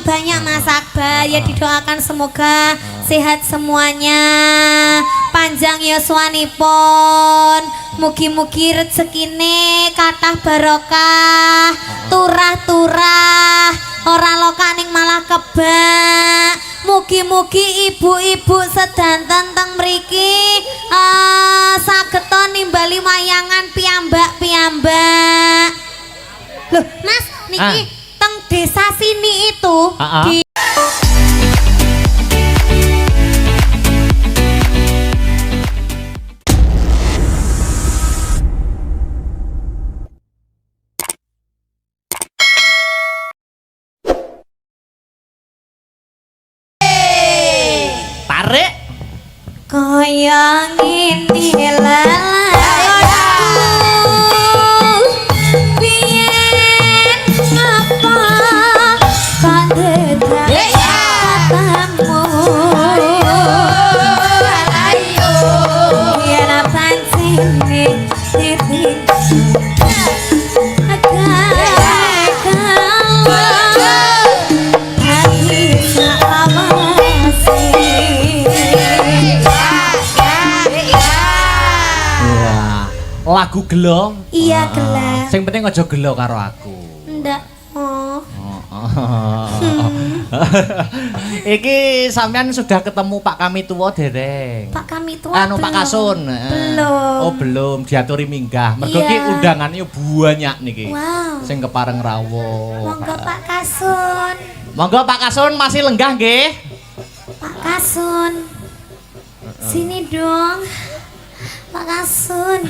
banyak Mas Akbar. Ya didoakan semoga sehat semuanya, panjang yuswanipun, mugi-mugi rezekine kathah barokah, turah-turah, ora lokaning malah kebak. Mugi-mugi ibu-ibu sedanten teng mriki sageta nimbali wayangan piyambak-piyambak. Loh, Mas, niki teng desa sini itu di tarik kaya ngene lagu gelo. Iya gelo. Sing penting aja gelo karo aku. Ndak. Oh. Iki sampean sudah ketemu Pak Kami Tuwa dereng? Pak Kami Tuwa. Anu Pak Kasun. Belum. Oh, belum diaturi minggah. Mergo iki undangannya banyak niki. Wow. Sing kepareng rawuh. Monggo Pak Kasun. Monggo Pak Kasun masih lenggah nggih? Pak Kasun. Sini dong. Pak Kasun.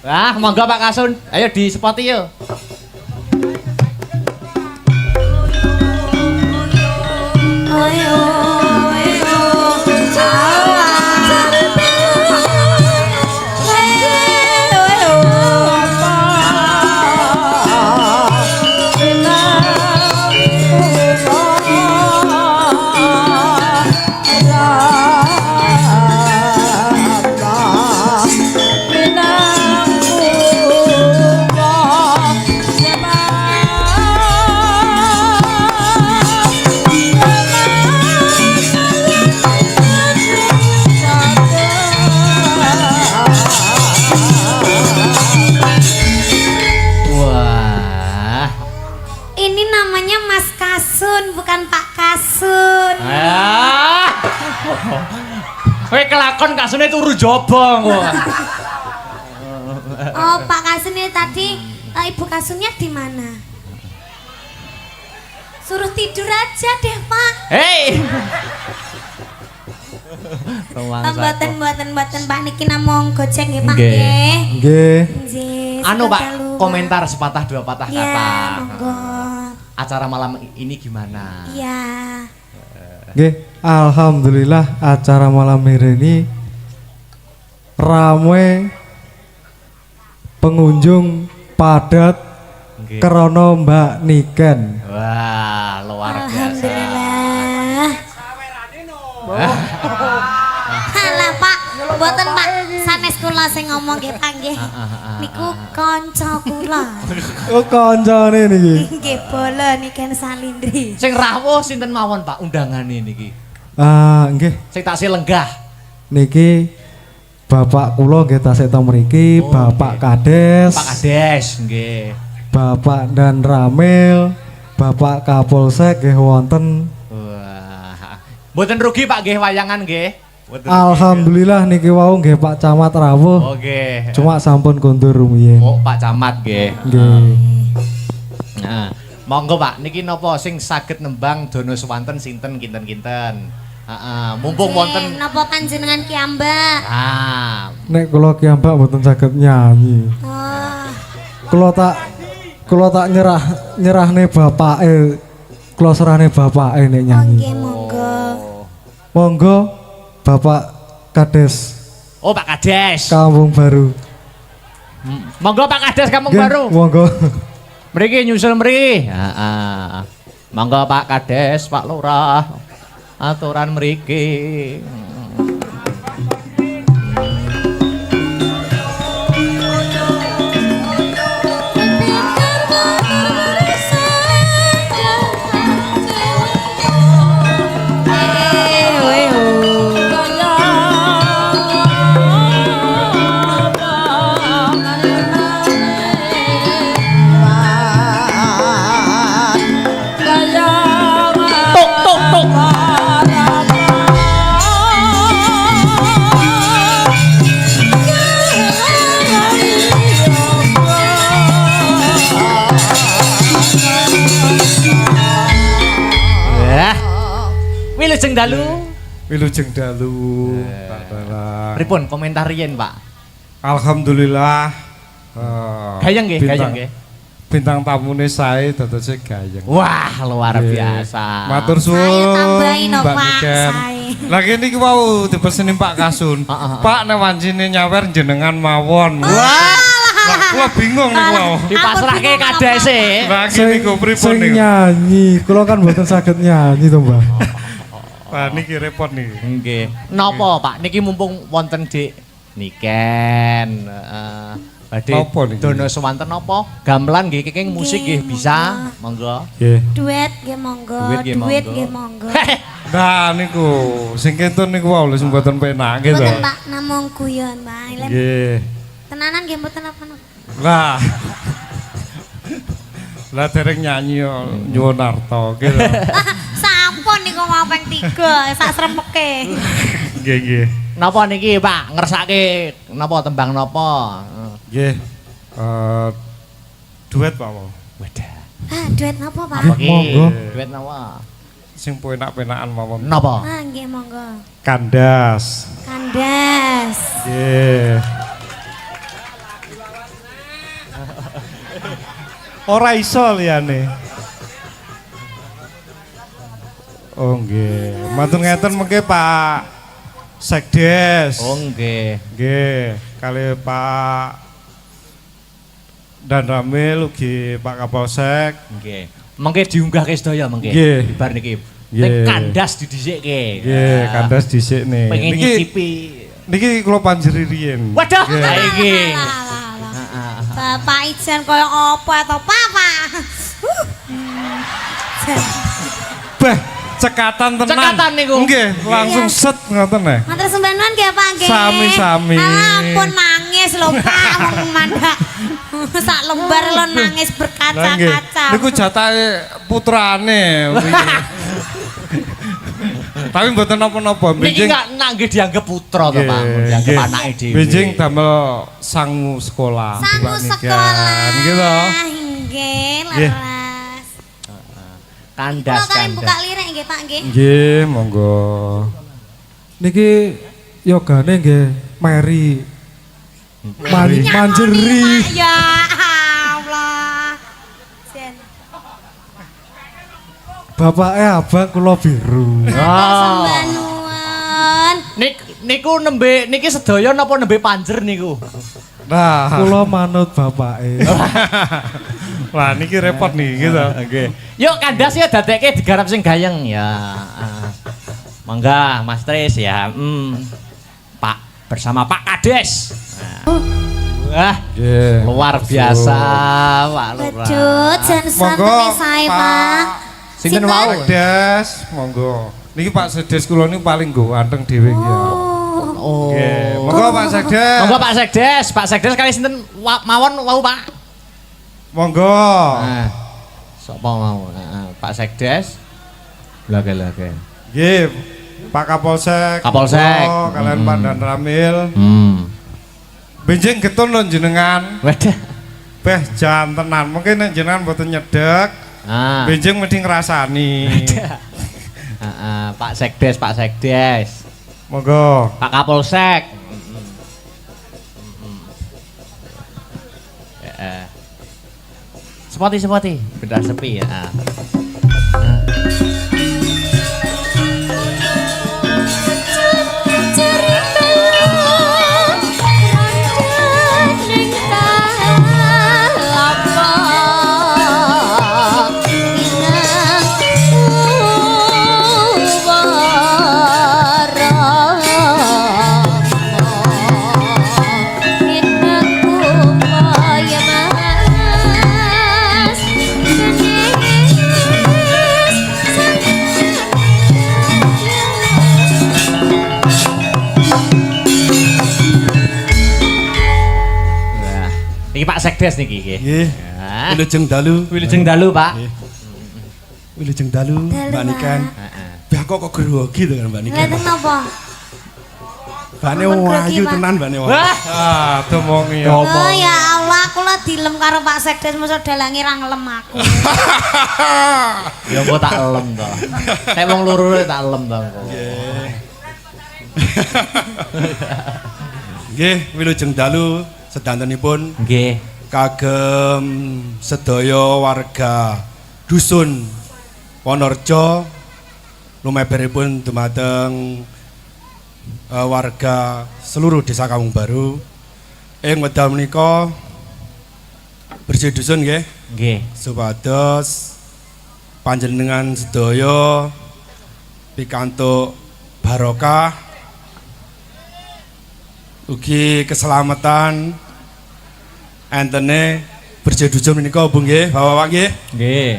Wah, monggo Pak Kasun. Ayo di spot yuk. Kowe kelakon Kasune turu jobong kok. Oh, Pak Kasun ini tadi Ibu Kasunnya di mana? Suruh tidur aja deh, Pak. Hei. Mboten Pak niki namung gojek nggih, Pak nggih. Nggih. Anu Pak, komentar sepatah dua patah kata. Ya, monggo. Acara malam ini gimana? Iya. Nggih, alhamdulillah acara malam ini ramai, pengunjung padat krana Mbak Niken. Wah, luar biasa. Alhamdulillah. Halah Pak, mboten Pak, sanes kula sing ngomong nggih Pak nggih. Niku kanca kula. Oh, kancane niki. Nggih, bola Niken Salindri. Sing rawuh sinten mawon Pak undangane niki? Nggih. Sing taksih lenggah. Niki bapak kula nggih tasih teng mriki, Bapak Kades. Pak Kades nggih. Bapak dan Ramil, Bapak Kapolsek nggih wonten. Wah. Mboten rugi Pak nggih wayangan nggih. Alhamdulillah niki wau nggih Pak Camat rawuh. Oke. Cuma sampun kondur rumiyin. Oh, Pak Camat nggih. Nggih. Nah, monggo Pak, niki napa sing saged nembang Dono Swanten sinten kinten-kinten? Mumpung wonten napa panjenengan ki Ambak? Nek kula ki Ambak mboten saged nyanyi. Oh. Kula tak nyerahne bapake. Kula serahne bapake nek nyanyi. Nggih, monggo. Monggo Bapak Kades. Oh, Pak Kades. Kampung Baru. Monggo Pak Kades Kampung Nggih, Baru. Monggo. Mriki nyusul mriki. Monggo Pak Kades, Pak Lurah. Aturan mriki. Wilujeng dalu. Wilujeng dalu. Pripun komentar riyen, Pak? Alhamdulillah. Gayeng nggih, gayeng nggih. Bintang tamune sae dadose gayeng. Wah, luar biasa. Matur suwun. Saya tambahin no, Mbak Pak, Niken. sae. Lagi niki wau dipeseni Pak Kasun. Pak nek wancine nyawer jenengan mawon. Wah. Lah kula bingung niku wau. Dipasrahke kadese. Lagi niku pripun Sing niku? nyanyi, kula kan mboten saged nyanyi to, Mbah. Wah niki repot niki. Nggih. Napa, Pak? Niki mumpung wonten Dik Niken. Badhe Napa niki? dono sewanten napa? Gamelan nggih kenging musik nggih bisa. Monggo. Nggih. Duet nggih monggo, duit nggih monggo. Nah niku sing kentun niku wau lho sing mboten penak gitu. Mboten Pak, namung guyon, Pak. Nggih. Tenanan nggih mboten apa-apa. Lah. Lah dereng nyanyi yo nyuwun arta gitu. Sampun niku mau ping 3 sak srempeke. Nggih nggih. Napa niki, Pak? Ngersake napa tembang napa? Nggih. Duet Pak mau. Wadah. Ah, duet napa, Pak? Apa ki? Monggo. Duet napa? Sing penak-penakan mawon. Napa? Ah, nggih monggo. Kandas. Kandas. Nggih. Ora iso liyane. Oh nggih. Matur ngeten mengke Pak Sekdes. Oh nggih. Nggih, kali Pak Dan Ramil ugi Pak Kapolsek. Nggih. Mengke diunggahke sedaya mengke. Nggih. Bar niki. Nggih. Nek kandas didhisikke. Nggih, kandas dhisik nih. Pengen Niki nyicipi. niki kula panjeri riyen. Waduh, Nggih. ha iki. Bapak ijen koyo apa to, Papa? Bah, cekatan tenan. Cekatan niku. Nggih, langsung Iya. set ngoten neh. Matur sembanuan nggih Pak nggih. Sami-sami. Ampun nangis lho Pak, wong mandak. Sak lembar lo nangis Lah nggih, berkaca-kaca. niku jatahe putrane. Tapi mboten napa-napa, Niki benjing. nak nggih dianggap putra to, Pak. Dianggap anake dhewe. Benjing damel sangu sekolah. Sangu Pak Niken. sekolah. Nggih to. Nggih, Nggih. leres. Kandas, Kula kalian buka kandas. lirik nggih Pak nggih. Nggih, monggo. Niki yogane nggih Mary. Manjeri. Pak, ya Allah. Jen. Bapaknya abang kula biru. Oh. Sembanuan. Niku nembe niki sedaya napa nembe panjer niku? Nah, Kula manut bapaknya. wah niki repot nih gitu. Nggih. Yuk kandas ya dadekke digarap sing gayeng ya. Mangga Mas Tris ya. Pak bersama Pak Kades. Wah, Nggih. luar biasa, Pak Lurah. Bedut jan Monggo, santen sae Pak. Sinten Sinten? wau? Sekdes, monggo. Niki Pak Sekdes kula niku paling nggo anteng dhewe iki ya. Oh. Nggih, monggo Pak Sekdes. Monggo Pak Sekdes, Pak Sekdes kali sinten mawon wau Pak. Monggo. Nah, sapa mau? Pak Sekdes. Lage. Nggih, Pak Kapolsek. Kapolsek. monggo, kalian Pak Dan Ramil. Benjing getun lho jenengan. Wadah. Beh jan tenan. Mungkin nek jenengan mboten nyedek, Ah. benjing mesti ngrasani. Pak Sekdes. Monggo. Pak Kapolsek. Sepoti, beda sepi ya. Niki Pak Sekdes niki nggih. Nggih. Ya. Wilujeng dalu. Wilujeng dalu, Pak. Wilujeng dalu, Mbak Niken. Bah kok grogi to kan Mbak Niken. Ngeten napa? Bane Ampun, grogi, wayu Pak. tenan bane wayu. Wah, Ah, tumongi ya. Oh ya Allah, kula dilem karo Pak Sekdes mosok dalange ra ngelem aku. Ya engko tak lem to. Nek wong loro tak lem to engko. Nggih, wilujeng dalu sedantenipun Nggih. kagem sedaya warga dusun Wonorejo lumeberipun dumateng warga seluruh desa Kampung Baru ing wekdal menika bersih dusun nggih Nggih. supados panjenengan sedaya pikantuk barokah ugi keselamatan entene bersih dusun menika Bu nggih Bapak-bapak nggih Nggih.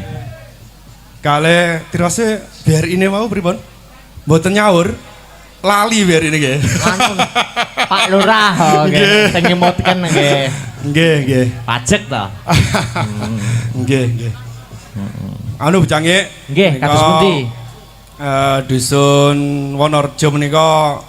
kale tirose biar ini mau pripun mboten nyaur lali biar ini nggih Anu, Pak Lurah nggih sing nyemutken nggih. nggih nggih Pajek to. nggih nggih anu bucange Nggih, kados pundi? Dusun Wonorejo menika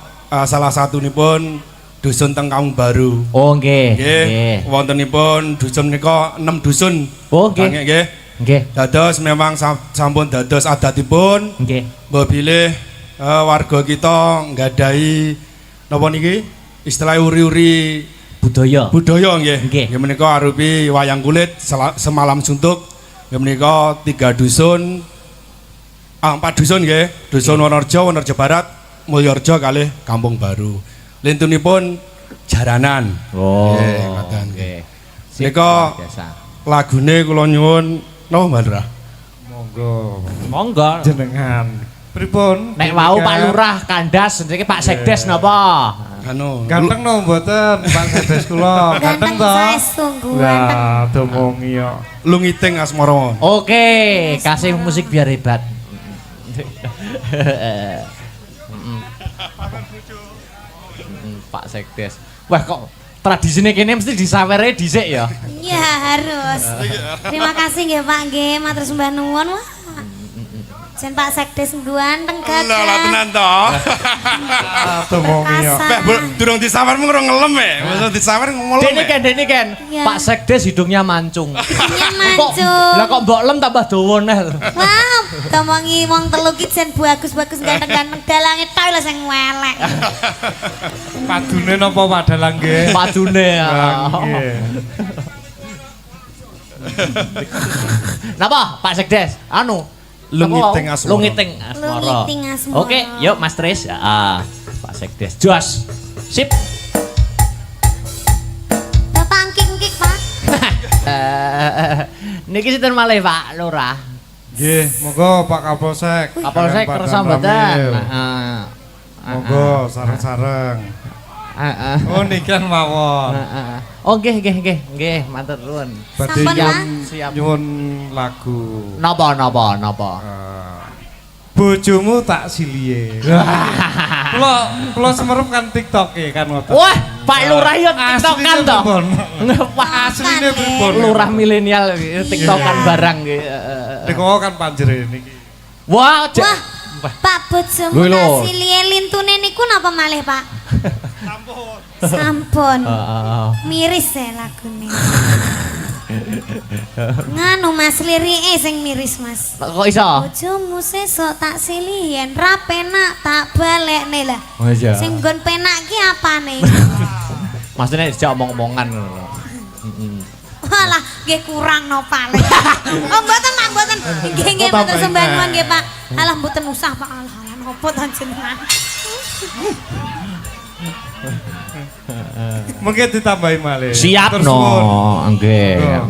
salah satunipun dusun teng Kampung Baru Oh nggih. nggih wontenipun dusun menika 6 dusun Oh nggih. Bucange, nggih Nggih. dados memang sampun dados adatipun Nggih. mbok bilih warga kita nggadahi napa niki istilah uri-uri Budaya. budaya nggih. Nggih. Nggih menika arupi wayang kulit semalam suntuk. Nggih menika 3 dusun 4 dusun nggih. Dusun Wonorejo, Wonorejo Barat, Mulyorejo kalih Kampung Baru. Lintunipun jaranan. Oh. Nggih, ngoten. Nggih. Menika Biasa. lagune kula nyuwun napa Mbak Lurah? Monggo Monggo. jenengan. Pripun? Nek wau Pak Lurah kandas niki Pak Sekdes napa? Anu Ganteng no mboten Pak Sekdes kula. Ganteng Ganteng to? saestu ganteng. Lah, domongi yo. Lungiting Asmara. Oke, kasih musik biar hebat. Pak Sekdes. Wah kok tradisine kene mesti disawere dhisik ya. Ya harus. Terima kasih nggih Pak nggih, matur sembah nuwun. Wah. Jen Pak Sekdes ganteng Lah gagah. tenan to. Domongi yo. Beh, durung disawar mung ngelem e. Wis disawar ngelem. Dene kan. Iya. Pak Sekdes hidungnya mancung. Iya Kok mancung. lah kok mbok lem tambah dawa neh. Wah, tomongi wong telu ki jen bagus-bagus ganteng-ganteng dalange tok lho sing welek. Padune napa padalang nggih? Padune ya. Nggih. Napa Pak Sekdes? Anu Lungiting Asmara. Lungiting Asmara. Lungiting Asmara. Oke, yuk Mas Tris. Pak Sekdes. Jos. Sip. Bapak angking-angking Pak. Niki sinten malih Pak Lurah? Nggih, monggo Pak Kapolsek. Kapolsek Kalian kersa Pak mboten. Ramil. Monggo sareng-sareng. Heeh. Oh nikan mawon. Oh nggih, matur nuwun. Badhe Sampun, Pak. Siap. nyuwun lagu. Napa? Bojomu tak silie. Kula semerep kan TikTok-e kan ngoten. Wah, Pak Lurah yo TikTokan to. Wah, Asline pripun? Lurah milenial TikTokan barang nggih. Niku kan panjere niki. Wah, Wah, Pak bojomu Lho, lho. kasih lintune niku napa malih Pak? Sampun. Miris ya lagune. Nganu Mas lirike sing miris Mas. Kok iso? Bojomu sesuk tak silihen ra penak tak balekne lah. Oh iya. Sing nggon penak ki apane? Maksudnya dijak omong-omongan ngono. Walah, nggih kurang no paling. Oh mboten Pak, mboten. Nggih matur sembah nuwun nggih Pak. Alah mboten usah Pak. Alah nopo to jenengan. Mungkin ditambahi malih. Siap Terus no, nuwun. nggih. Yo.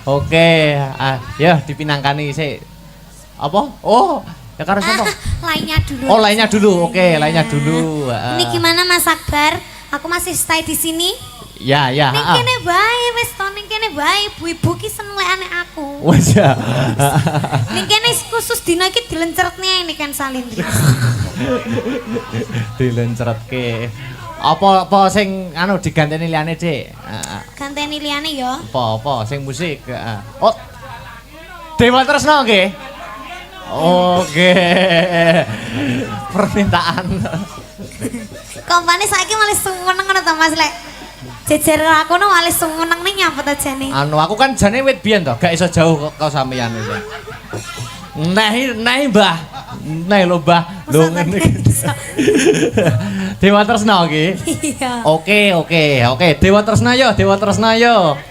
Oke, ya dipinangkani sik. Apa? Oh, ya karo sapa? Lainnya dulu. Oh, lainnya dulu. Oke, lainnya dulu. Ini gimana Mas Akbar? Aku masih stay di sini. Ya, ya, Ning kene bae wis to ning kene bae ibu-ibu ki senengane aku. Wes ya. Ning kene khusus dina iki dilenceretne ini kan salin. Dilencretke. Apa sing anu diganteni liyane, Dik? Ganteni liyane ya. Apa sing musik? Oh. Dewa Tresno nggih. Oke. Permintaan. Kompane saiki malah seneng ngono to Mas Lek. Jejer aku no wali seneng ning nyapa ta jane. Anu aku kan jane wit biyen to, gak iso jauh kok sampeyan iki. Nah, Mbah. Nah lho, Mbah. Lho ngene iki. Dewa Tresna iki. Iya. Oke. Dewa Tresna yo.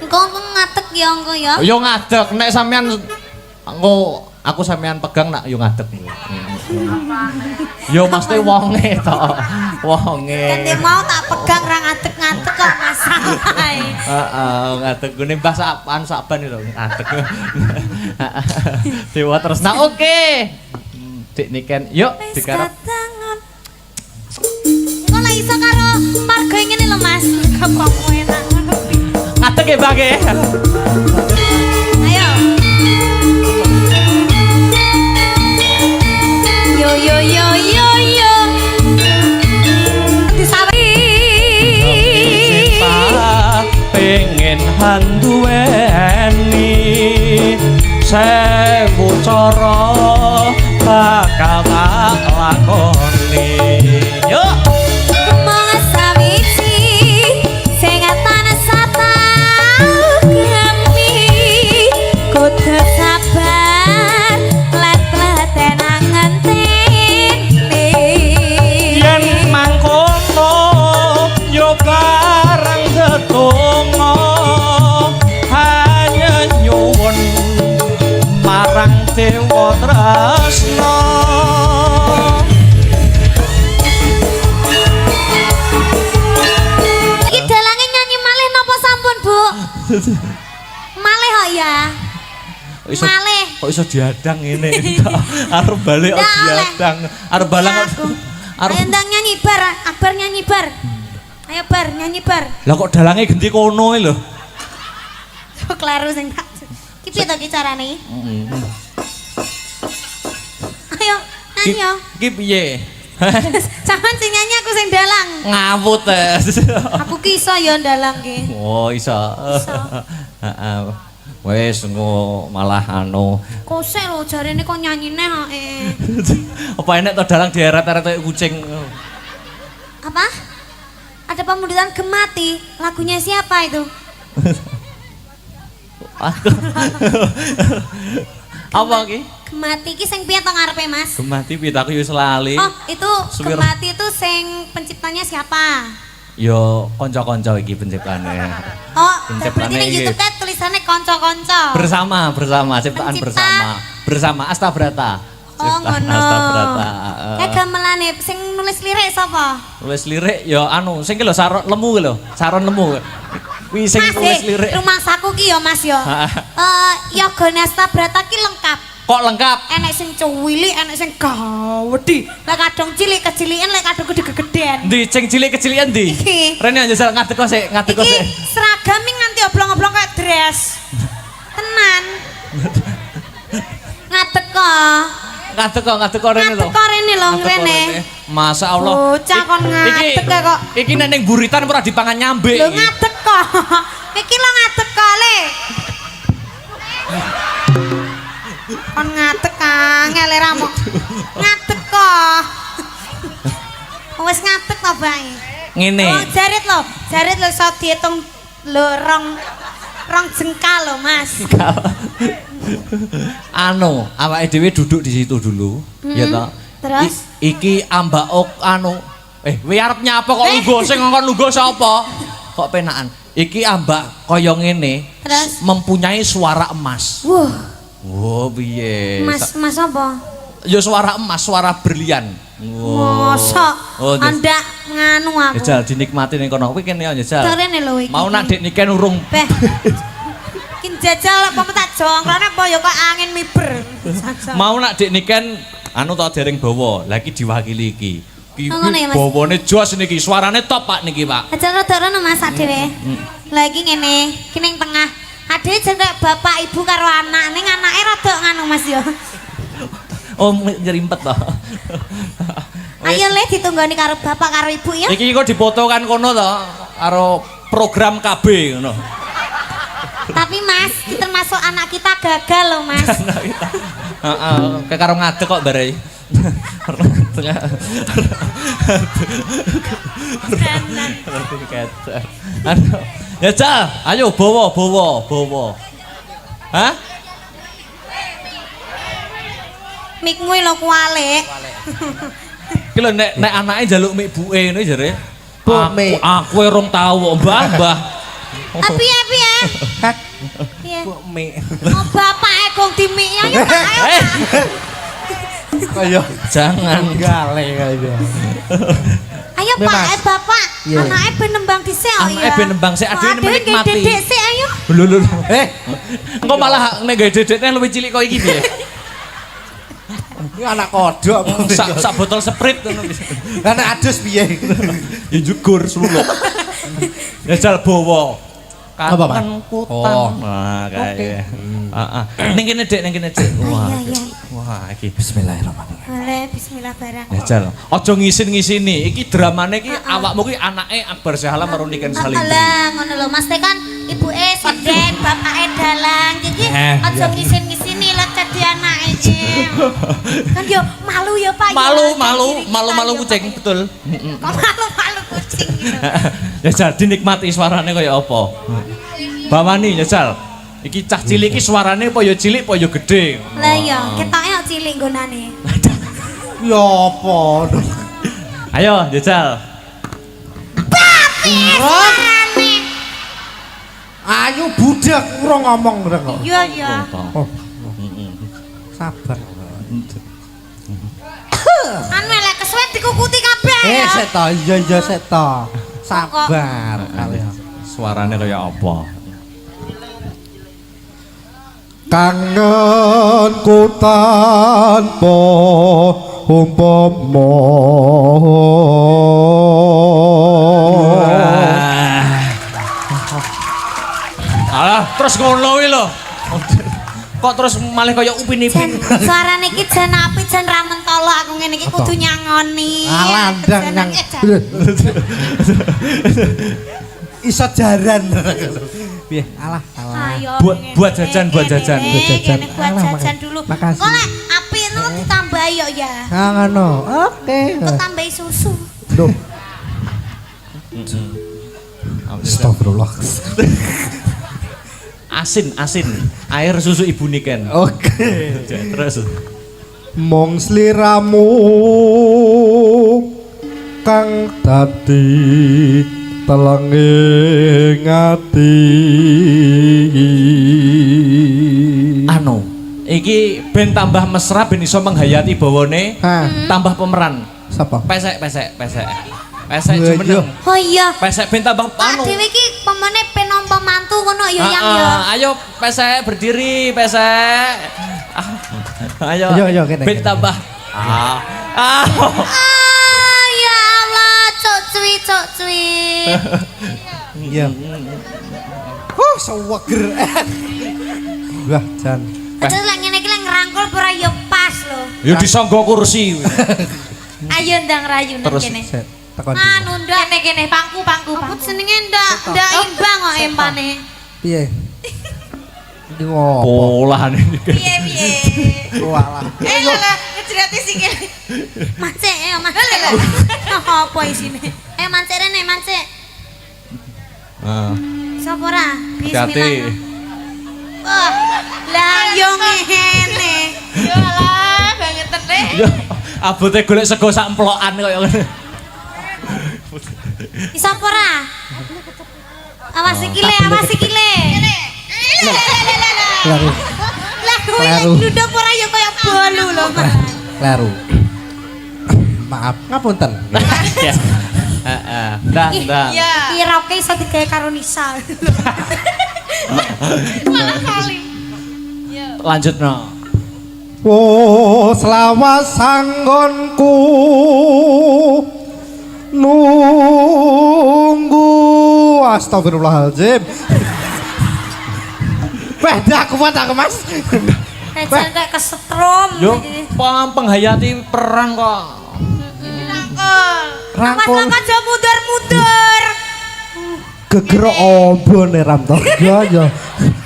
Engko ngatek ya engko ya. Yo ngadeg nek sampean engko aku sampean pegang nak yo ngadeg. Yo mesti wonge to. Wonge. Kan mau tak pegang ra ngadeg-ngadeg kok masalah. Heeh, ngadeg gune Mbah saban lho ngadeg. Dewa Tresna oke. Dik niken yuk digarap. Kok lagi iso karo marga ngene lho Mas. Kok enak ngono. Ngadeg ya Mbah nggih. Ayo. Yo. Disawi. Pengen handuweni sewu cara bakal tak lakoni. Yuk. Mong sawiji sing atane sata gemi kudu sabar let-leten ngenteni Yen mangkono yo barang tetunggo hanya nyuwun marang Dewa Tresna. iki dalange nyanyi malih napa sampun Bu? Malih kok ya. Malih. Kok iso diadang ngene arep balik kok Ndak oleh. diadang arep balang Ya, kok aku. arep Ayo ndang nyanyi bar, akbar nyanyi bar. Ayo bar nyanyi bar. lah kok dalange genti kono lho. Kok kleru sing tak. Ki piye to ki carane? Ayo nyanyi yo. Iki piye? Sampeyan sing nyanyi aku sing dalang. Ngawut Aku ki iso ya dalang ki. Oh iso. Heeh. Wes engko malah anu. Kosek lho jarene kok nyanyine hae. Apa enek to dalang dieret-eret kayak kucing. Apa? Ada pemuditan Gemati. Lagunya siapa itu? Apa ki? Gemati ki sing piye to ngarepe Mas? Gemati piye aku yo selali. Oh, itu Suwir. Gemati itu sing penciptanya siapa? Yo kanca-kanca iki penciptane. Oh, Penciptane berarti ning iki. YouTube kan tulisannya konco-konco. Bersama ciptaan Pencipta. bersama Astabrata. Oh, Ciptaan ngono. Astabrata. Kayak gamelane sing nulis lirik sapa? Nulis lirik ya anu sing ki lho Saron Lemu ki lho, Saron Lemu. Kuwi sing Mas, nulis lirik. rumah saku ki ya Mas ya. Yogane Astabrata ki lengkap. Kok lengkap? Enek sing cuwili, enek sing gawedi. Lek kadang cilik kecilikan, lek kadang gede-gedean. Ndi sing cilik-kecilikan ndi? Iki. Rene njajal ngadeg kok sik, ngadeg kok Iki sik. seragam iki nganti oblong-oblong kayak dress. Tenan. Ngadeg kok. Ngadeg kok rene lho. Ngadeg kok rene lho Ngadeg kok rene. Masya Allah. Bocah kon ngadeg kok. Iki nek ning buritan ora dipangan nyambe. Lho ngadeg kok. Iki lho ngadeg kok le. Kon ngadeg angel ramu. Ngadeg kok. Wes ngadeg to bae. Ngene. Oh, jarit lho iso diitung lho rong jengkal lho Mas. Anu, awake dhewe duduk di situ dulu, ya toh. Terus? Iki ambaok anu. Kowe arep nyapa kok lungguh sing ngongkon lungguh sapa? Kok penakan. Iki ambak kaya ngene, Terus? mempunyai suara emas. Wah, Oh, piye? Mas apa? Ya suara emas, suara berlian. Mosok Oh, Anda nganu aku. Jajal dinikmati ning kono. Kuwi kene ya jajal. Terene lho iki. Mau nak dik niken urung. Beh. Kin jajal apa tak jongkrone apa ya kok angin miber. Jajal. Mau nak dik niken anu to dereng bawa. Lah iki diwakili iki. Iki Oh, ngono ya, Mas? bawane jos niki, suarane top Pak niki, Pak. Aja rada-rada Mas dhewe. Lah iki ngene, iki ning tengah. Ade jeneng bapak ibu karo anak, ning anake rada nganu Mas ya. Oh, nyerimpet to. Ayo le ditunggoni karo bapak karo ibu ya. Iki kok dipoto kan kono to karo program KB ngono. Tapi Mas, kita termasuk anak kita gagal loh Mas. Heeh, kayak karo ngadeg kok bare. tengah. Tenan. Kecer. Aduh. Ya Cal, ayo bawa. Hah? Mikmu lho kualik. Ki lho nek anake njaluk mik buke ngene jare. Mik. Aku rong tau kok, Mbah. Piye? Piye? Mik. Oh bapake gong dimiki ayo Pak ayo. Kaya Jangan gale kaya. Ayo Pak, bapak. Anake ben nembang dhisik kok ya. Anake ben nembang sik, adewe menikmati. Dedek sik ayo. Lho. Engko malah nek gawe dedekne luwih cilik kok iki piye? Ini anak kodok. Sak botol Sprite ngono bisa. Anak adus piye? Ya jugur suluk. Ya Jal bawa. Apa, Pak? Kangen kutang. Nah, kae. Heeh. Ning kene Dik, Wah. Iya. Wah, iki Bismillahirrahmanirrahim. Boleh bismillah barang. ya Jal. Aja ngisin-ngisini. Iki dramane iki awakmu ki anake Akbar Syahala karo Niken Salintri. Alah ngono lho Mas kan ibuke sinden, bapake dalang. Jadi aja ngisin-ngisini lah dadi anake iki. Kan yo malu ya Pak. Malu kucing betul. Kok malu kucing gitu. Ya Jal dinikmati suarane kaya apa? Bawani ya Jal. Iki cah cilik iki suarane apa ya cilik apa ya gede. Lah iya, ketoke kok cilik nggonane. Ya apa? Ayo Jajal. Ayo budak urung ngomong rek kok. Iya. Sabar. Anu lek kesuwen dikukuti kabeh ya. Seta, iya seta. Sabar kalian. Suarane kaya apa? Kangenku tanpa umpama Alah, terus ngono kuwi lho. Kok terus malih kaya upin-ipin. Suarane iki jan apik jan ra mentolo aku ngene iki kudu nyangoni. Alandang nang. Iso jaran. Piye? Alah. Ayo. Buat jajan. Buat jajan dulu. Makasih. Kok lek apik no ditambah yo ya. Ngono. Oke. Kok tambahi susu. Duh. Astagfirullah. Asin. Air susu ibu Niken. Oke. Terus. mong sliramu kang dadi telenging ati Anu, iki ben tambah mesra ben iso menghayati bawane, tambah pemeran. Sapa? Pesek jumeneng. Oh iya. Pesek ben tambah Pak anu. dhewe iki pemene pen nampa mantu ngono ya yang ya. Ayo pesek berdiri, pesek. Ayo. kene. Ben tambah. Ya Allah, cok cuy. Iya. Seweger. Wah, Jan. Terus lek ngene iki lek ngrangkul ora ya pas lho. Ya disangga kursi. Ayo ndang rayu nang Terus, kene. Tekon. Anu ndak kene pangku. Apa jenenge ndak imbang kok empane. Piye? Iki ngopo? Olahan ini. Piye? Walah. Lah, ngejrati sikil. Mancek ya, Mas. Apa isine? Mancek rene, mancek. Sapa ora? Bismillah. Wah, lah yo ngene. Yo lah, banget deh. Yo, abote golek sego sak emplokan kaya ngene. Sapa ora? Awas sikile. Lah kowe duduk ora ya kaya bolu lho, Mas. Kleru. Maaf, ngapunten. Heeh. Ndang. Piroke iso digawe karo Nisa. Malah kali. Lanjutno. oh selawas sanggonku nunggu astagfirullahaladzim Beda kuat aku, Mas. Jan kayak kesetrum. Yo, penghayati perang kok. Rangkul. Mas aja mundur. Gegerok ombone Ram to. Ya.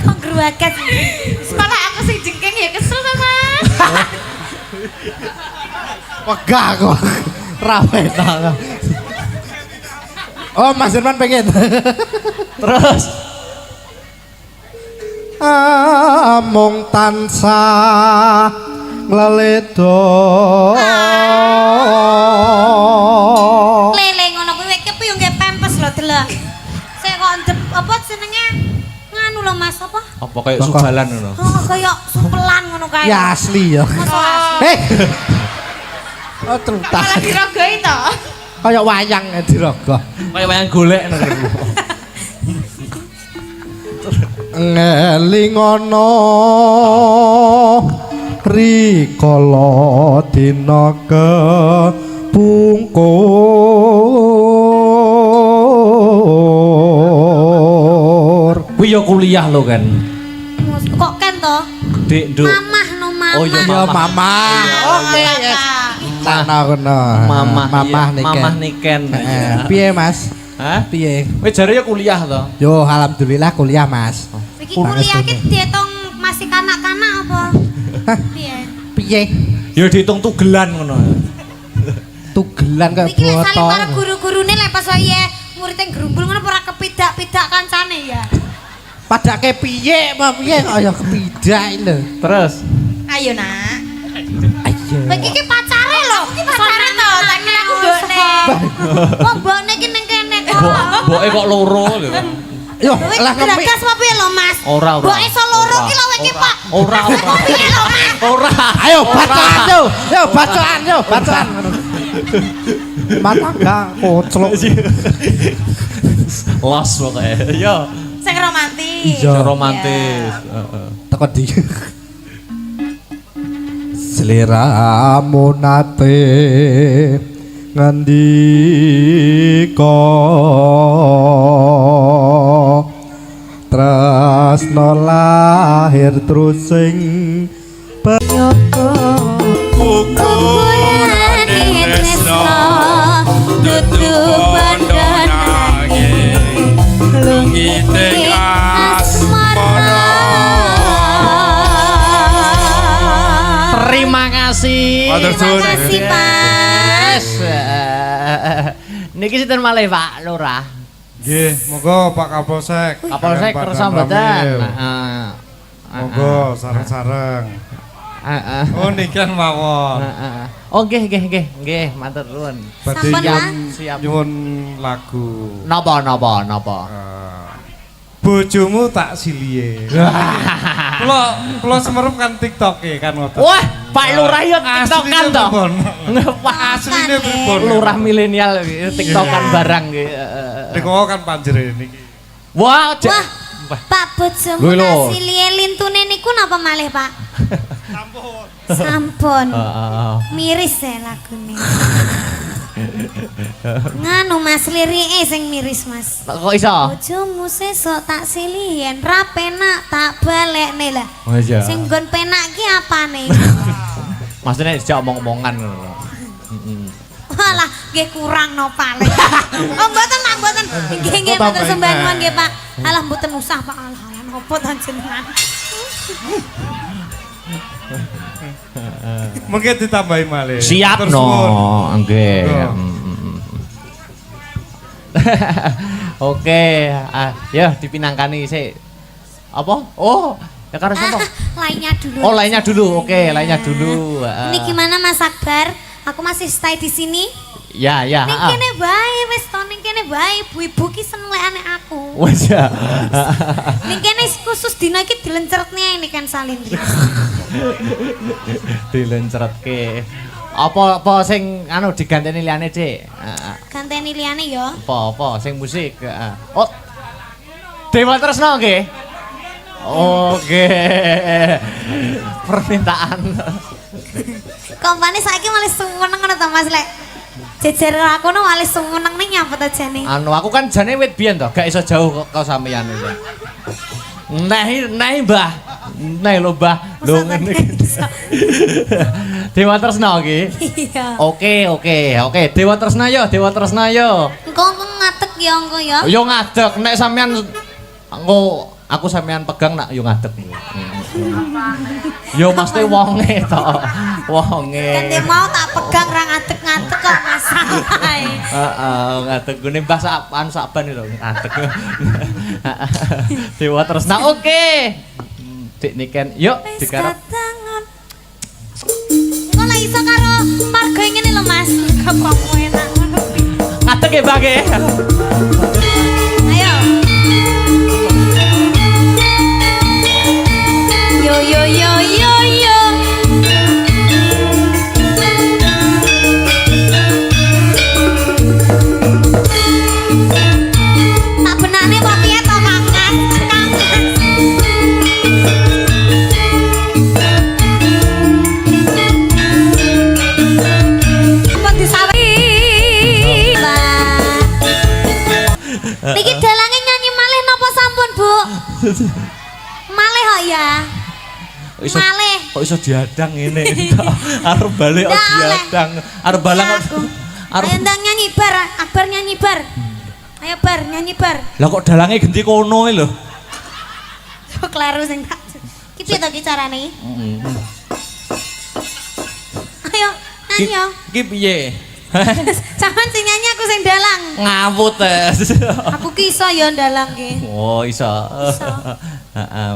Kok gruaket. Sekolah aku sing jengking ya kesel ta, Mas. Wegah kok. Rawe ta. Oh, Mas Jerman pengen. Terus Amung tansah ngleledor. Lele ngono kuwi kepi yo nggih pempes lho delok. Sik kok ndep apa jenenge nganu lho Mas apa? apa kayak subalan ngono. Oh kaya supelan ngono kae. Ya asli ya. Masa asli. Hei. Oh, trutas. Malah dirogoi to. Kayak wayang dirogoh. Kayak wayang golek ngono. Ngelingono rikala dina kepungkur. Kuwi yo kuliah lo kan. Kok kan to? Dik nduk. Mamah no mamah. Oh, iya, Ya mama. Oke, yes. Nah, kono. Mamah Mamah iya, niken. Mamah niken. Piye, Mas? Hah? Piye? Kowe jare yo kuliah to. Yo, alhamdulillah kuliah, Mas. Iki kuliah iki diitung masih kanak-kanak apa? Piye? Piye? Yo diitung tugelan ngono. Tugelan kaya Iki lek saling botol. para guru-gurune lek pas wae murid yang gerumbul ngono ora kepidak-pidak kancane ya. Padake piye, apa piye kaya kepidak lho. Terus Ayo nak. Ayo. Kowe iki pacare lho. Pacare to, tak kira aku mbokne. Wong mbokne iki ning kene kok. Mboke kok loro lho. Yo, Kowe lah ngepi. geragas apa piye lho Mas? Ora. Mbok iso loro ki lho iki Pak. Ora. Piye lho Mas? Ora. Ayo bacaan yo. Yo bacaan yo, bacaan. Mata enggak koclok. Los pokoknya. Yo. Sing romantis. Iya. Romantis. Heeh. Teko di. Sliramu nate ngendika tresno lahir terus sing Ukuran tresno dudu padha nanging Lungite asmara. Terima kasih. Matur suwun. Terima kasih Pak. Yes. Niki sinten malih Pak Lurah? Nggih, monggo Pak Kapolsek. Kapolsek Pak Kersambatan. Ramil. Monggo sareng-sareng. Heeh. Oh nikan mawon. Heeh. Oh nggih, matur nuwun. Badhe Sampun, Pak. Siap. nyuwun lagu. Napa? Bojomu tak silie. Kula semerup kan TikTok-e kan ngoten. Wah, Pak Lurah yo TikTokan to. Pak Asline pripun? Lurah milenial TikTokan barang nggih. Niku kan panjere niki. Wah, Wah, Pak bojomu Lho, lho. kasih liye lintune niku napa malih Pak? Sampun. Miris ya lagune. Nganu Mas lirike sing miris Mas. Kok iso? Bojomu sesuk tak silihen ra penak tak balekne lah. Oh iya. Sing nggon penak ki apane? Maksudnya dijak omong-omongan ngono. Walah, nggih kurang no Pak. Oh mboten Pak, mboten. Nggih matur sembah nuwun nggih Pak. Alah mboten usah Pak. Alah nopo ta jenengan. Mungkin ditambahi malih. Siap Matur no, suwun. nggih. Yo. Oke, ya dipinangkani sik. Apa? Oh, ya karo sapa? Lainnya dulu. Oh, lainnya dulu. Oke, lainnya dulu. Ini gimana Mas Akbar? Aku masih stay di sini. Ya. Ning kene bae wis to ning kene bae ibu-ibu ki seneng lekane aku. Wes ya. Ning kene khusus dina iki dilencertne ini kan Salindri. Dilencretke. Apa sing anu diganteni liyane, Dik? Ganteni liyane ya. Apa sing musik? Oh. Dewa Tresno nggih. Oke. Permintaan. Kompane saiki malah seneng ngono to Mas lek. Jejer aku no malah seneng ning nyapet aja nih. Anu aku kan jane wit biyen to, gak iso jauh kok sampeyan iki. Nah, Mbah. Nah lho Mbah. Lho ngene iki. Dewa Tresno iki. Iya. Oke. Dewa Tresno yo. Engko ngatek ya engko ya. Yo ngadeg nek sampean engko aku sampean pegang nak yo ngadeg. Yo mesti wonge to. Wonge. Kan dia mau tak pegang ra ngadeg-ngadeg kok masalah. Heeh, ngadeg gune Mbah Saban lho ngadeg. Dewa Tresna oke. Dik Niken, yuk digarap. Kok lah iso karo marga ngene lho Mas. Kepopo enak ngono. Ngadeg ya Mbah nggih. Ayo. Yo yo yo yo yo. Tak benane kok piye to Kang Mas? Kang Mas. Apa disawi? Niki dalange nyanyi malih napa sampun, Bu? Malih kok ya. Malih. Kok iso diadang ngene. Arep balik kok Ndak oleh. diadang. Arep balang kok arep. Ayo ndang nyanyi bar, abar nyanyi bar. Ayo bar nyanyi bar. Lah kok dalange genti kono lho. Kok kleru sing tak. Ki piye to ki carane? Ayo nyanyi yo. Ki piye? Sampeyan sing nyanyi aku sing dalang. Ngawut Aku ki iso ya dalang ki. Oh, iso. Heeh.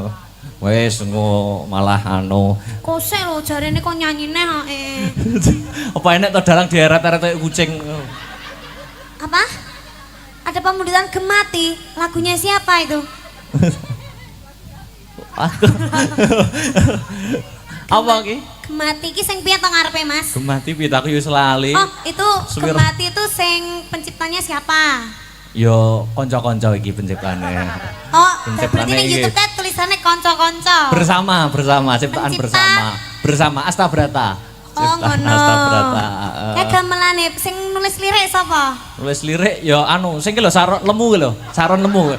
Wes engko malah anu. Kosek lho jarene kok nyanyine hake. Apa enek to dalang dieret-eret kayak kucing. Apa? Ada pemuditan Gemati. Lagunya siapa itu? Apa ki? Gemati ki sing piye to ngarepe Mas? Gemati piye aku yo selali. Oh, itu Suwir. Gemati itu sing penciptanya siapa? Yo kanca-kanca iki penciptane. Oh, Penciptane berarti ning iki. YouTube kan tulisannya konco-konco. Bersama, ciptaan Pencipta. bersama. Bersama Astabrata. Oh, Ciptaan ngono. Astabrata. Kayak gamelane sing nulis lirik sapa? Nulis lirik yo anu sing ki lho Saron Lemu ki lho. Saron Lemu.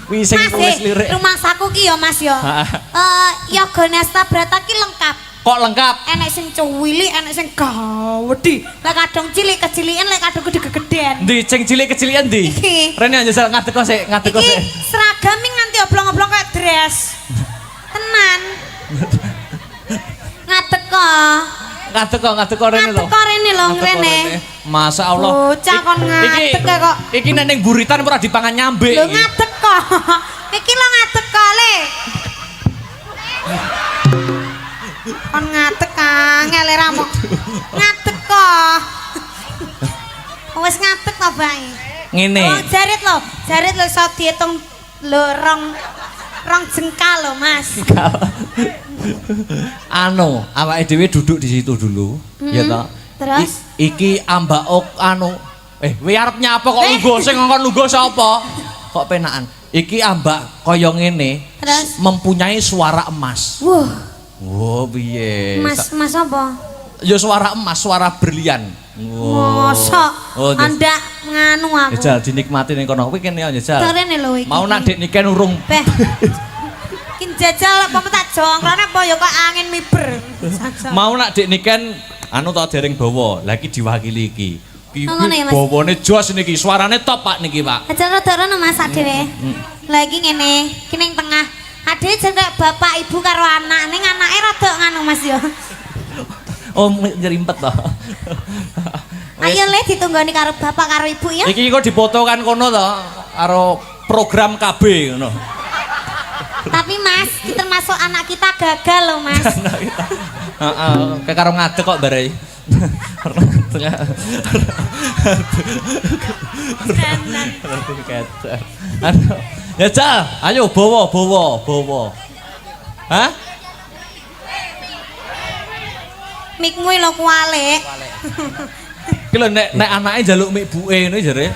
Kuwi sing Mas, nulis lirik. rumahsaku ki ya Mas ya. Yoga Astabrata ki lengkap. Kok lengkap? Enek sing cuwili, enek sing gawedi. Lek kadang cilik kecilikan, lek kadang gede-gedean. Ndi sing cilik-cilik endi? Iki. Rene njajal ngadeg kok sik, ngadeg kok Iki sik. seragam iki nganti oblong-oblong kayak dress. Tenan. Ngadeg kok. Ngadeg kok rene lho. Ngadeg kok rene lho, Ngadeg kok rene. Masya Allah. Bocah kon ngadeg kok. Iki nek ning buritan ora dipangan nyambe. Lho ngadeg kok. Iki lho ngadeg kok, Le. Kon ngadeg angel ramu. Ngadeg kok. Wis ngadeg to, Bang. Ngene. Oh, jarit lho iso diitung lho rong jengkal lho, Mas. Anu, awake dhewe duduk di situ dulu, ya toh. Terus? Iki ambaok anu. Kowe arep nyapa kok lungguh sing ngongkon lungguh sapa? Kok penakan. Iki ambak kaya ngene, Terus? mempunyai suara emas. Wah, Oh, piye? Mas apa? Ya suara emas, suara berlian. Mosok Oh, Anda nganu aku. Jajal dinikmati ning kono. Kuwi kene ya jajal. Terene lho iki. Mau nak Dik Niken urung. Beh. Ki jajal apa tak jongklane apa ya kok angin miber. Jajal. Mau nak Dik Niken anu to dereng bawa. Lah iki diwakili iki. Iki Oh, ngono ya, Mas? bawane jos niki, suarane top Pak niki, Pak. Jajal rada Mas dhewe. Lah iki ngene, ki ning tengah. Ade jeneng bapak ibu karo anak, ning anake rada nganu Mas ya. Oh, nyerimpet to. Ayo Le ditunggoni karo bapak karo ibu ya. Iki kok dipoto kan kono to karo program KB ngono. Tapi Mas, ki termasuk anak kita gagal loh Mas. Heeh, kayak karo ngadeg kok barei. Ya Cal, ayo bawa. Hah? Mikmu lho kualik. Ki lho nek anake njaluk mik buke ngene jare.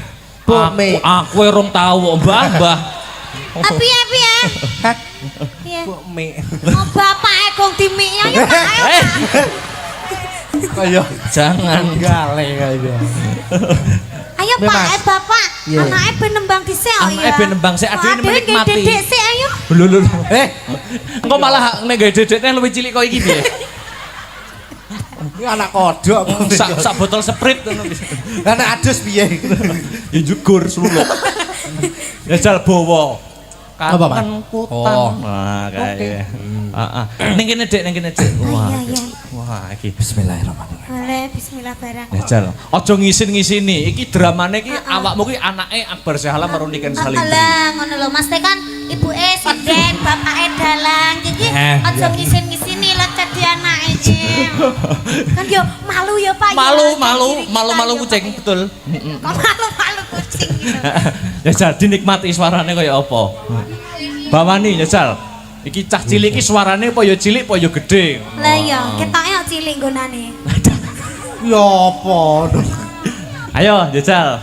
Buk mik. Aku rong tau kok, Mbah. Tapi ya piye? Piye? Mik. Oh bapake gong dimiknya ya Pak. Ayo. Kaya Jangan. gale kaya. Ayo Mas. Pak, bapak. Iya. Anake ben nembang dhisik kok ya. Anake ben nembang sik, adewe menikmati. Dedek sik ayo. Lho. Engko malah nek gawe dedekne luwih cilik kok iki piye? Ini anak kodok. Sak botol Sprite ngono bisa. Anak adus piye? Ya jugur suluk. Ya jal bawa. Apa, Pak? Kangen kutan. Oh. Nah, kayak. Heeh. Ning kene Dik, ning kene Dik. Wah. Iya, iya. Wah, iki. Bismillahirrahmanirrahim. Boleh, bismillah barang. Ya Jal, aja ngisin-ngisini. Iki dramane iki awakmu ki anake Akbar Syahala marunikan Salindri. Alah, ngono lho Mas, kan ibuke sinden, bapake dalang. Jadi aja ngisin-ngisini lah jadi anake iki. Kan yo malu ya Pak. Malu kucing, betul. Kok malu kucing gitu. Ya Jal, dinikmati suarane kaya apa? Bawani ya Jal. Iki cah cilik iki suarane apa ya cilik apa ya gedhe. Lah iya, ketoke kok cilik nggonane. Ya apa? Ayo, Jajal.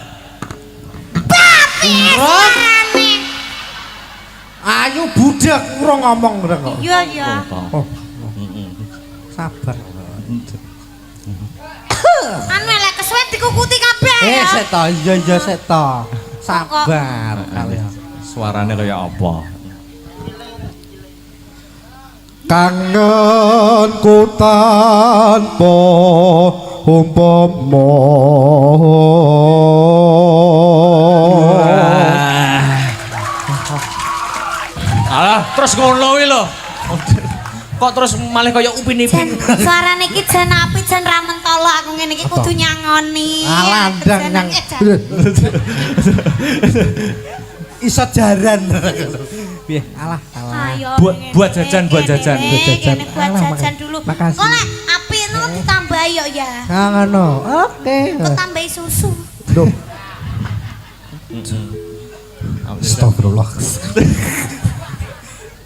Ayo budak urung ngomong rek kok. Iya, iya. Sabar. Anu lek kesuwen dikukuti kabeh ya. Seta, iya seta. Sabar kalian. Suarane kaya apa? Kangenku tanpa umpama. Alah, terus ngono kuwi lho. Kok terus malih kaya upin-ipin. Suarane iki jan apik jan ra mentolo aku ngene iki kudu nyangoni. Alandang nang. Iso jaran. Piye? Alah. Ayo. Buat jajan. Buat jajan dulu. Makasih. Kok lek apik no ditambah yo ya. Ngono. Oke. Kok tambahi susu. Duh. Astagfirullah.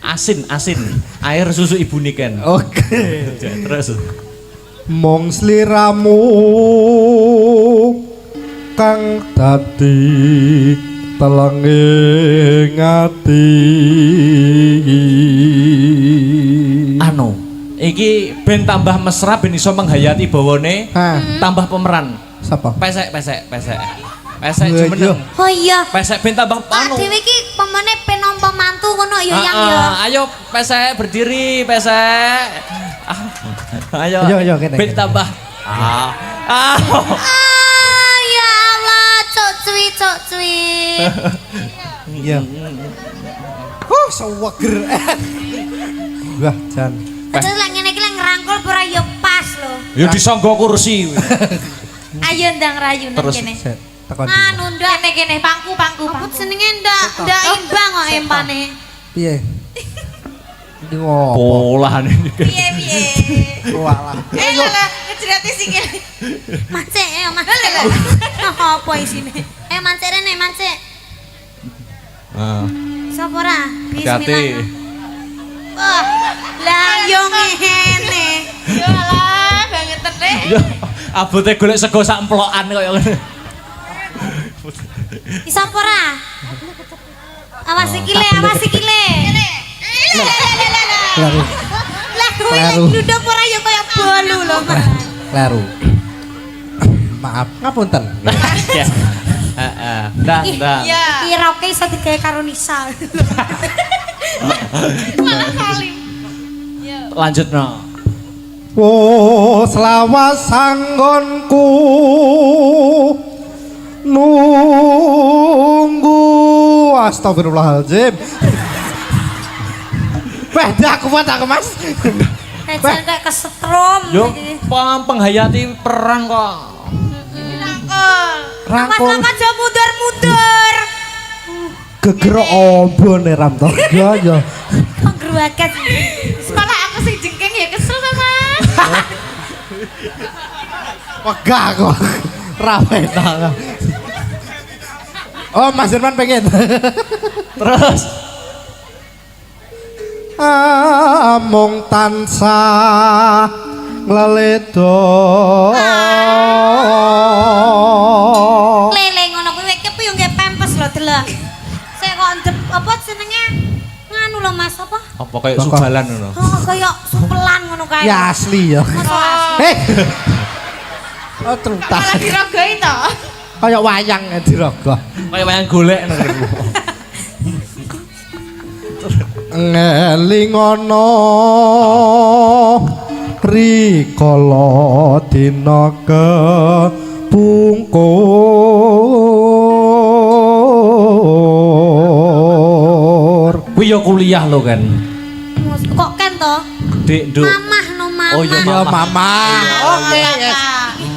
Asin. Air susu ibu niken. Oke. Terus. Mong sliramu kang dadi telenging ati. Anu, iki ben tambah mesra ben iso menghayati bawane, tambah pemeran. Siapa? Pesek jumeneng. Oh iya. Pesek ben tambah Pak anu. dhewe iki pemene pen nampa mantu ngono ya yang ya. Ayo pesek berdiri, pesek. Ayo. Ayo, kene. Ben tambah. Ah ya Allah, cok cuy. Iya. Seweger. Wah, jan. Terus lek ngene iki lek ngrangkul ora ya pas lho. Ya disangga kursi. Ayo ndang rayu nang Terus, kene. Tekan. Anu ndak kene pangku. Apa jenenge ndak imbang kok empane. Piye? Iki ngopo? Polan ini. Piye. Walah. Lah ngejrati sikil. Mancek ya, Mas. Apa isine? Mancek rene, mancek. Sapa ora? Hati. Wah, lah yo ngene. Ya lah, banget nek. Yo, abote golek sego sak emplokan kaya ngene. Iso apa ora? Awas sikile. Lah kowe lek duduk ora ya kaya bolu lho, Mas. Kleru. Maaf, ngapunten. Ya. Heeh. Ndak. Ya. Iki roke iso digawe karo Nisa. Malah salim. Lanjutno. Oh, selawas sanggonku nunggu. Astagfirullahaladzim. Beda kuat aku Mas. Jan kayak kesetrum. Yo, penghayati perang kok. Rangkul Mas aja mundur. gegerok obo nih Ramtoga ya. Kok gruaket. Sekolah aku sing jengking ya kesel sama. Wegah kok. Rawe tangan. Oh, Mas Irman pengen. Terus. Amung tansah ngleledo. Lele ngono kuwi kepi yo nggih pempes lho delok. Sik kok ndep apa jenenge? Nganu lho Mas apa? Apa kayak subalan ngono? Oh, kaya supelan ngono kae. Ya asli ya. Masuk asli. Oh, trutas. Malah dirogoi to. Kayak wayang dirogoh. Kayak wayang golek ngono. Ngelingono rikala dina kepungkur kuliah lo kan. Kok Ken to? Dik, Nduk. Mamah no mamah. Oh iya Yo mamah. mama. Oke, yes.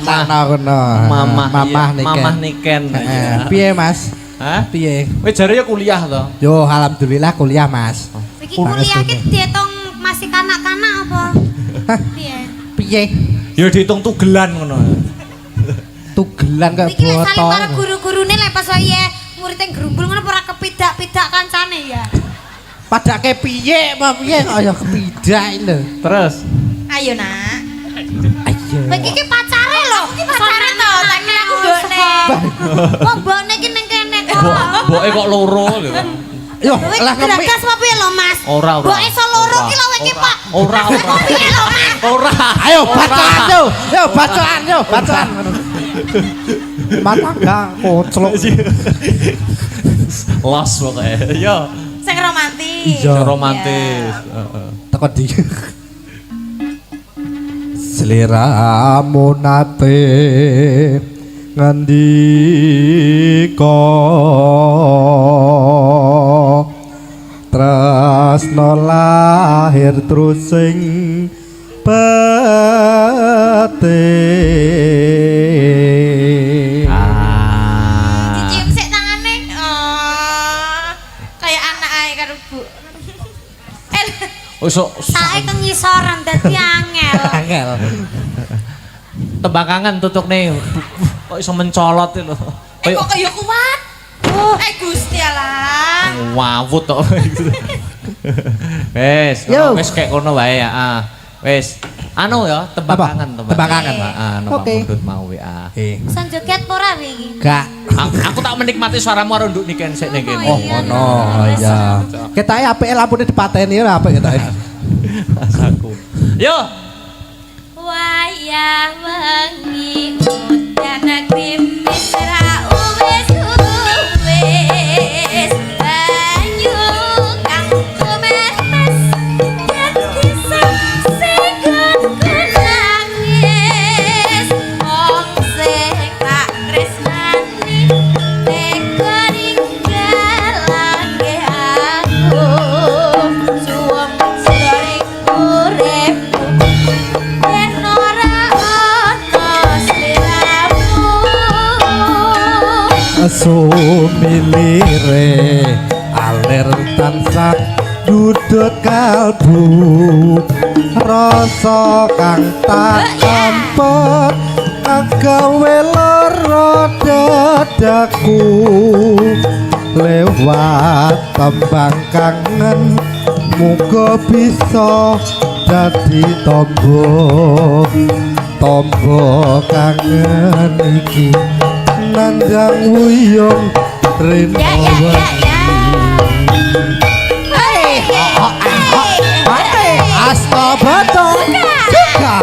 Nah, kono. Mamah Mamah iya, niken. Mamah niken. Piye, Mas? Hah? Piye? Wis jare ya kuliah to. Yo, alhamdulillah kuliah, Mas. Iki kuliah iki diitung masih kanak-kanak apa? Piye? Piye? Ya dihitung tugelan ngono. Tugelan kaya Iki lek saling botol. karo guru-gurune lek pas wae murid yang gerumbul ngono ora kepidak-pidak kancane ya. Padake piye, apa piye kaya kepidak lho. Terus Ayo nak. Ayo. Lek iki pacare lho. Iki pacare to, tak kira aku mbokne. Kok mbokne iki ning kene kok. Boke kok loro lho. Yo, Kowe lah ngemik. geragas apa piye lho, Mas? Ora. Mbok iso loro ki lho kowe iki, Pak. Ora. Piye lho, Mas? Ora. Ayo bacaan yo. Yo bacaan yo, bacaan. Mata gak koclok. Los pokoknya. Yo. Sing romantis. Iya. Romantis. Heeh. Teko di. Sliramu nate ngendika tresno lahir terus sing batin. Dicium sik tangane. Oh. Kayak anak ae karo Bu. Oh sok Sae kengisoran dadi angel. Angel. tebakangan tutuk nih. Kok iso mencolot itu lho. Kok kaya kuat. Gusti Allah. Wawut tok. Wes, Yo. wes kayak kono wae ya. Wes. Anu ya, tebakangan, Tebakangan. Anu Oke. Pak Mundut mau ya. San joget ora iki? Gak. Aku tak menikmati suaramu karo nduk niken sik ning kene. Oh, ngono. Oh iya. Ketae apike lampune dipateni ora apik ketae. Rasaku. Yo. Wayah wengi udan krimis ra wis banyu kang kumenes dadi sing nangis wong sing tak tresnani tega ninggalake aku suwung sering uripku yen ora ana sliramu. Sumilire alir tansah duduk kalbu rasa kang tak tampa gawe lara dadaku lewat tembang kangen muga bisa dadi tombo kangen iki nandang wuyung rino asta betul juga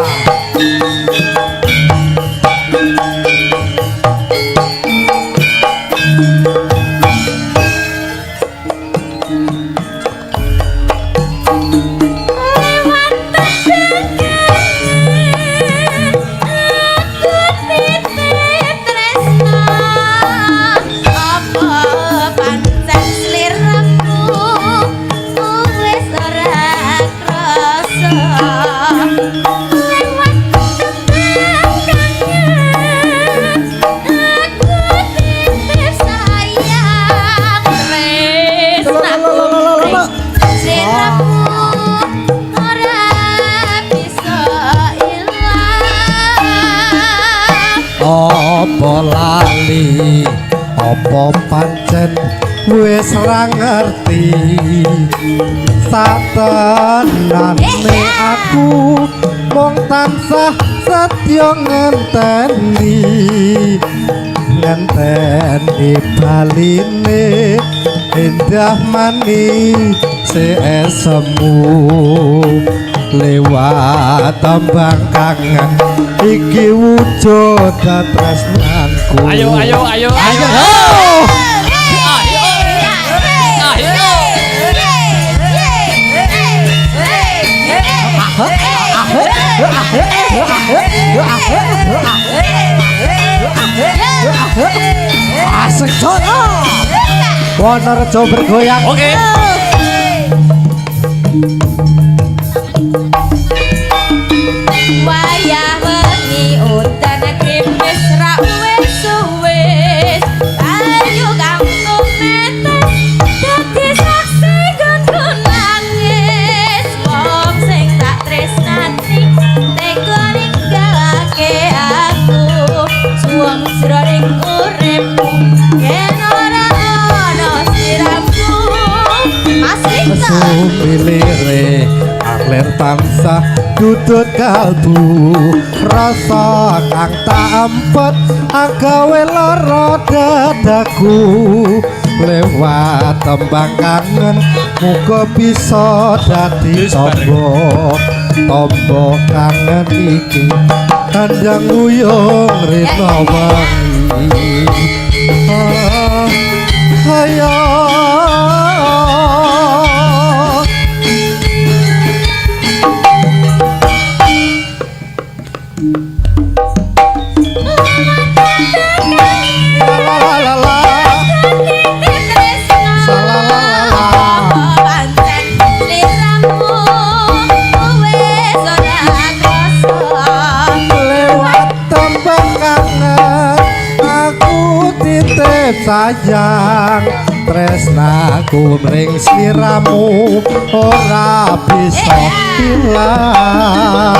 apa lali apa pancen wis ra ngerti satenane aku mung tansah setya ngenteni baline endah manis semu lewat tembang kangen iki wujud tresnanku. Ayo. Asik cono. Wonorejo bergoyang. Oke. Wayah wengi udan krimis ra wis ayo kampung netes dadi saksi gonku nangis wong sing tak tresnani tega ninggalake aku suwung jroning uripku yen ora ana siramu masih Sumilire aklir tansah dudut kalbu rasa kang tak empet agawe lara dadaku lewat tembang kangen muga bisa dadi tombo kangen iki kandang uyung rena wangi ayo sayang tresnaku mring sliramu ora bisa hilang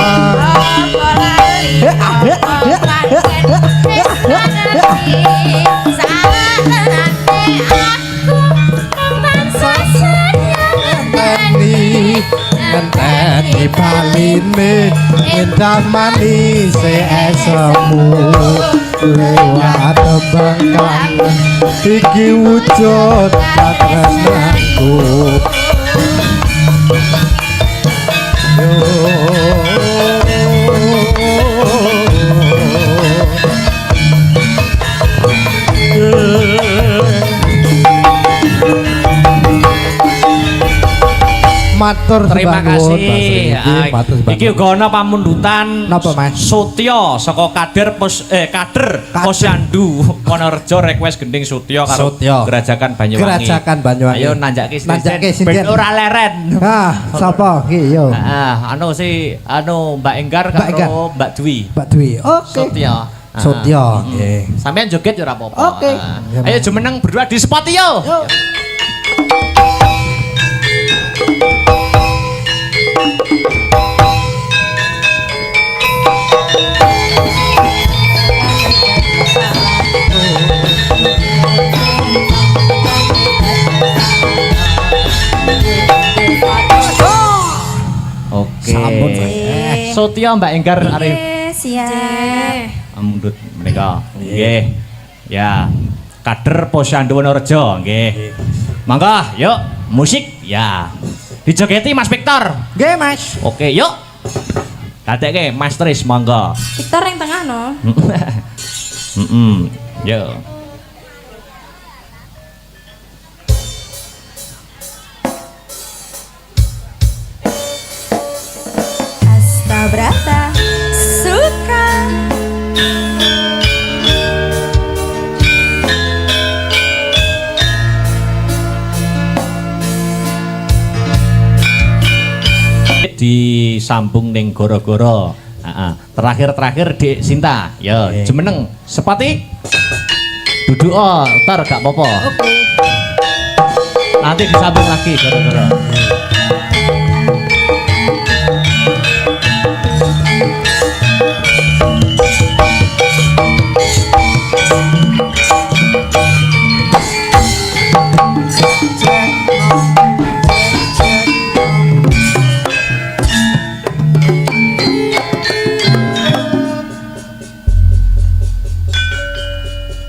ngenteni baline indah manis esemu lewat tembang kangen iki wujud tresnaku matur terima kasih. Iki iki uga ana pamundutan napa Mas Sutya saka kader Posyandu Wonorejo request gending Sutya karo Sutya. Gerajakan Banyuwangi. Gerajakan Banyuwangi. Ayo nanjake Nanjake sinden. Ben sinden. ora leren. Sapa iki yo Anu Mbak Enggar Mbak Enggar. karo Mbak Dwi. Mbak Dwi oke Sutya. Sutya nggih Sampeyan joget ya ora apa-apa. Oke. Ayo jumeneng berdua di spot yo. Oke. Sampun, Mas. Sutya Mbak Enggar arep Siap. mundut menika. Nggih. Ya. Kader Posyandu Wonorejo nggih. Mangga, yuk musik ya. Dijogeti Mas Victor. nggih Mas Oke, yuk. Dadekke Mas Tris mangga. Victor yang tengah no. Yo. Astabrata suka disambung ning goro-goro. Terakhir Dik Sinta. Ya, jemeneng sepati. Duduk tar gak apa-apa. oke Nanti disambung lagi goro-goro.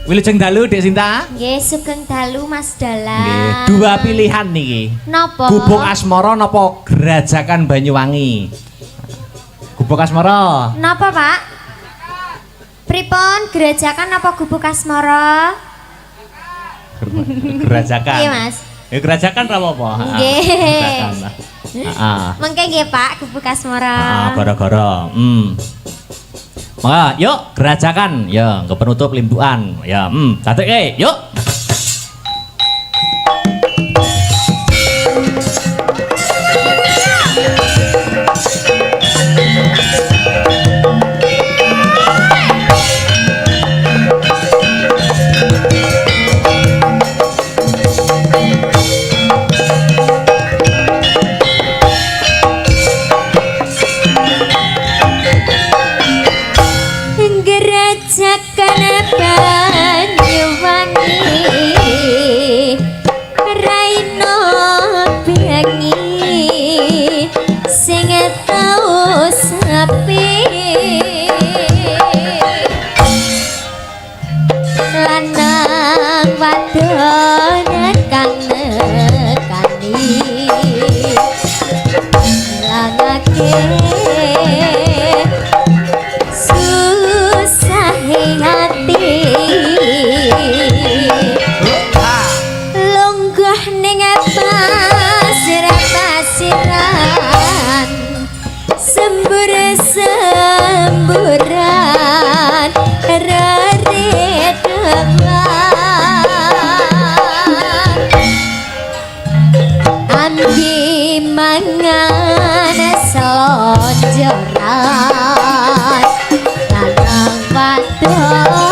Wilujeng dalu Dik Sinta. Nggih, sugeng dalu Mas Nggih, Dalang. dua pilihan niki. Napa? Gubuk Asmara napa Gerajakan Banyuwangi? Gubuk Asmara. Napa, Pak? Pripun gerajakan apa gubuk asmara? Gerajakan. Iya, Mas. Ya Gerajakan ra apa-apa. Nggih. Gerajakan lah. Mengke nggih, Pak, gubuk asmara. Gara-gara. Maka yuk Gerajakan ya ke penutup limbuan ya catet yuk. sepi lanang wadon kang nekani langake susah hati lungguh ning pasir-pasiran semburan ambi mangan selonjoran lanang wadon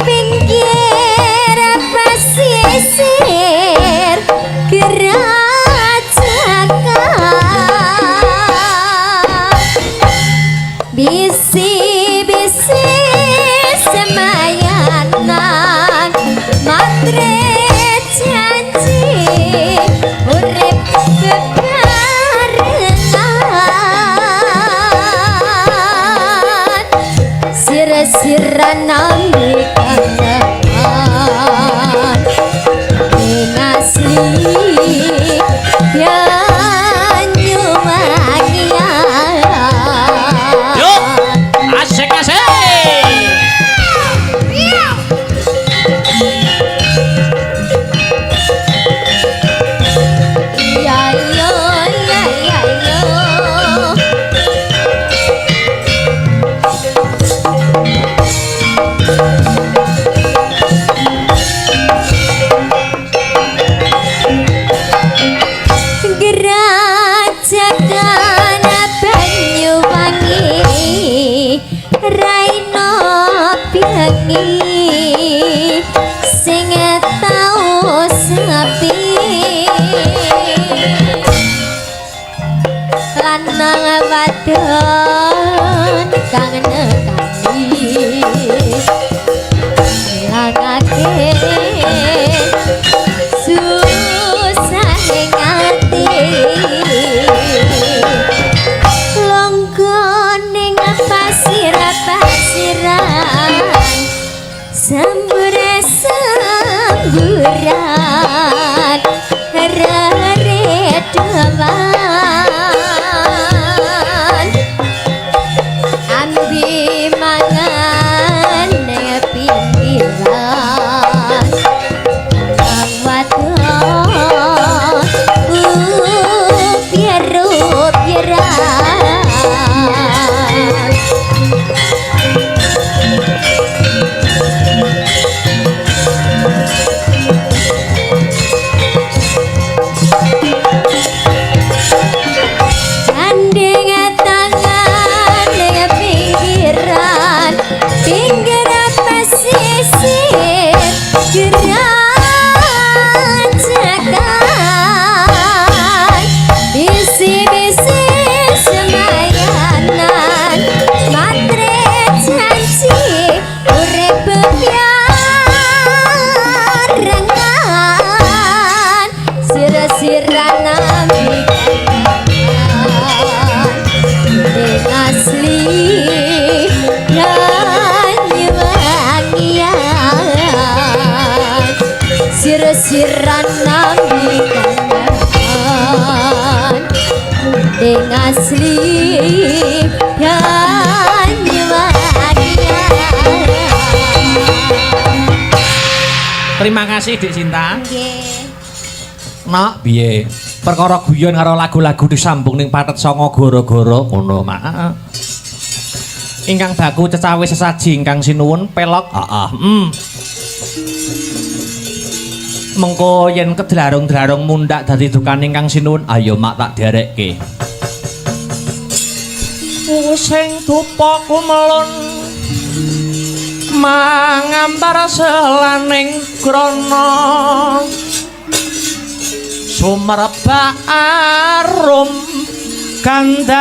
pinggir pesisir Gerajakan bisi-bisi semayanan matre janji urip bebarengan sira-sira nambi kangen ing asli yanyu mangian Yuk, asik-asik. ya yo ya ya yo Gerajakan Banyuwangi raina piangi sing tau sepi lanang wadon kang nekani langake susah ngati longgoning pasir-pasiran semburan reredawan ambi mangan pinggiran kang wadon piru-piran gandeng tangan ning pinggiran pinggir pesisir Gerajakan bisi-bisi semayanan matre janji urip bebarengan sira-sira nambi ing asli Banyuwangian sira-sira nambi kangen ing asli Banyuwangian Terima kasih Dik Sinta. nggih Nak piye? Perkara guyon karo lagu-lagu disambung ning Pathet Sanga gara-gara ngono, Mak. Ingkang baku cecawe sesaji ingkang sinuwun pelok. Mengko yen kedlarung-dlarung mundhak dadi dukan ingkang sinuwun, ayo Mak tak derekke. Sing dupa kumelun mangambar selaning krana sumerba arum kandhanya